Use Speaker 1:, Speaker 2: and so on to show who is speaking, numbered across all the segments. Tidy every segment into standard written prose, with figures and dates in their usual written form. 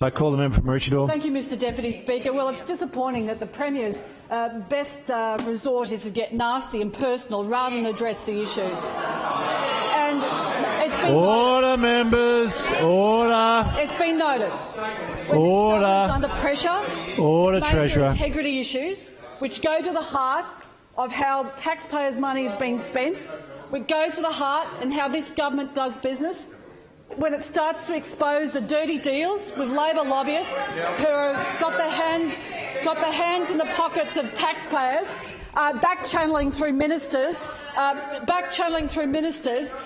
Speaker 1: I call the member for Maroochydore.
Speaker 2: Thank you, Mr Deputy Speaker. Well, it's disappointing that the Premier's best resort is to get nasty and personal rather than address the issues. And it's been
Speaker 1: order, members. Order.
Speaker 2: It's been noted.
Speaker 1: Order.
Speaker 2: Under pressure.
Speaker 1: Order,
Speaker 2: major
Speaker 1: Treasurer.
Speaker 2: Integrity issues, which go to the heart of how taxpayers' money is being spent. We go to the heart and how this government does business. When it starts to expose the dirty deals with Labor lobbyists who got their hands in the pockets of taxpayers, back-channelling through ministers,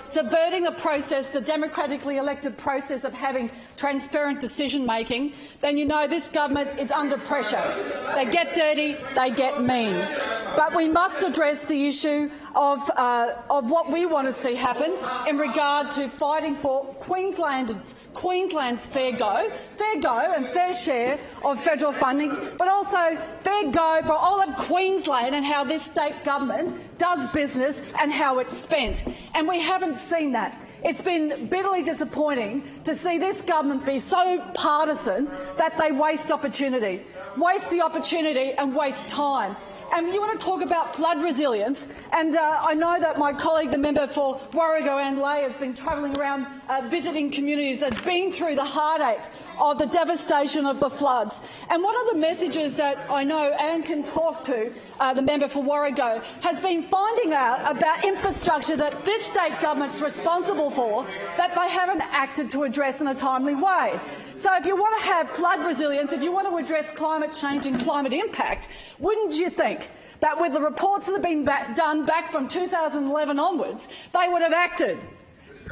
Speaker 2: subverting the process, the democratically elected process of having transparent decision-making, then you know this government is under pressure. They get dirty, they get mean. But we must address the issue of what we want to see happen in regard to fighting for Queensland's fair go and fair share of federal funding, but also fair go for all of Queensland and how this state government does business and how it's spent. And we haven't seen that. It's been bitterly disappointing to see this government be so partisan that they waste the opportunity and waste time. And you want to talk about flood resilience, and I know that my colleague, the member for Warrego and Lay, has been travelling around visiting communities that have been through the heartache of the devastation of the floods. And one of the messages that I know Anne can talk to, the member for Warrego, has been finding out about infrastructure that this state government's responsible for that they haven't acted to address in a timely way. So if you want to have flood resilience, if you want to address climate change and climate impact, wouldn't you think that with the reports that have been done back from 2011 onwards, they would have acted?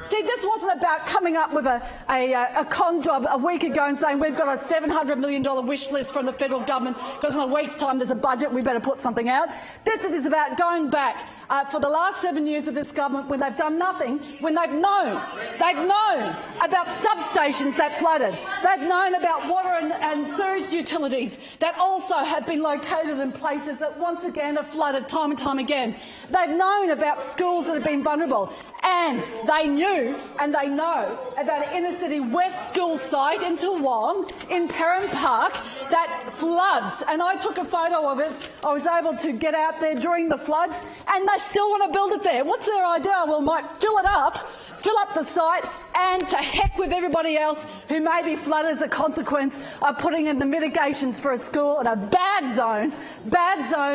Speaker 2: See, this wasn't about coming up with a con job a week ago and saying we've got a $700 million wish list from the federal government because in a week's time there's a budget, we better put something out. This is about going back for the last 7 years of this government when they've done nothing, when they've known about substations that flooded. They've known about water and sewage utilities that also have been located in places that once again have flooded time and time again. They've known about schools that have been vulnerable, and they knew and they know about an inner-city West School site in Toowong, in Perrin Park, that floods. And I took a photo of it. I was able to get out there during the floods, and they still want to build it there. What's their idea? Well, might fill up the site, and to heck with everybody else who may be flooded as a consequence of putting in the mitigations for a school in a bad zone,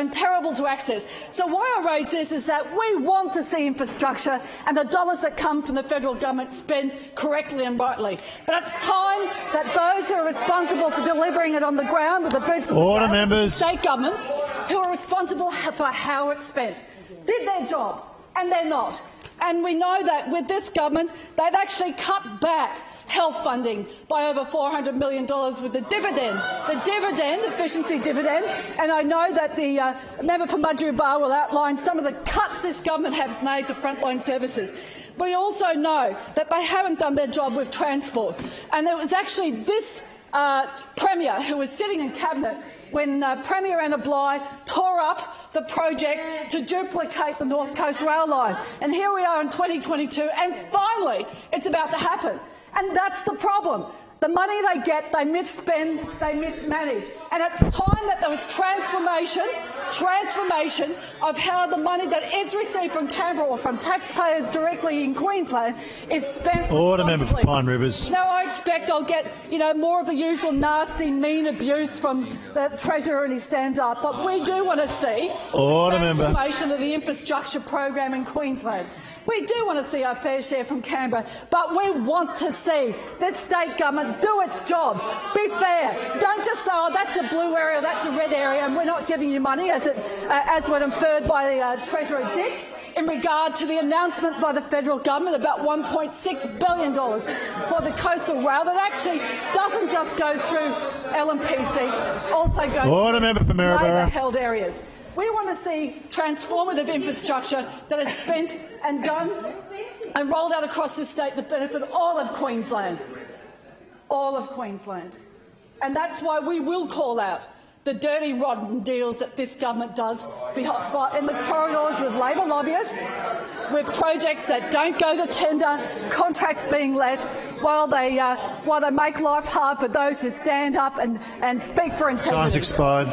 Speaker 2: terrible to access. So why I raise this is that we want to see infrastructure and the dollars that come from the federal government spent correctly and rightly. But it's time that those who are responsible for delivering it on the ground with the boots on the ground, the state government, who are responsible for how it's spent, did their job, and they're not. And we know that with this government, they've actually cut back health funding by over $400 million with the efficiency dividend. And I know that the member for Mudgee-Bar will outline some of the cuts this government has made to frontline services. We also know that they haven't done their job with transport. And it was actually this Premier who was sitting in Cabinet when Premier Anna Bligh tore up the project to duplicate the North Coast Rail Line. And here we are in 2022, and finally it's about to happen. And that's the problem. The money they get, they misspend, they mismanage. And it's time that there was transformation of how the money that is received from Canberra or from taxpayers directly in Queensland is spent.
Speaker 1: Order, member for Pine Rivers.
Speaker 2: Now I expect I'll get more of the usual nasty, mean abuse from the Treasurer when he stands up. But we do want to see transformation of the infrastructure program in Queensland. We do want to see our fair share from Canberra, but we want to see this state government do its job. Be fair. Don't just say, oh, that's a blue area, that's a red area, and we're not giving you money, as was inferred by the Treasurer Dick, in regard to the announcement by the federal government about $1.6 billion for the coastal rail that actually doesn't just go through LNP seats, also goes through Labor-held areas. We want to see transformative infrastructure that is spent and done and rolled out across the state to benefit all of Queensland. All of Queensland. And that's why we will call out the dirty, rotten deals that this government does in the corridors with Labor lobbyists, with projects that don't go to tender, contracts being let, while they make life hard for those who stand up and speak for integrity.
Speaker 1: Time's expired.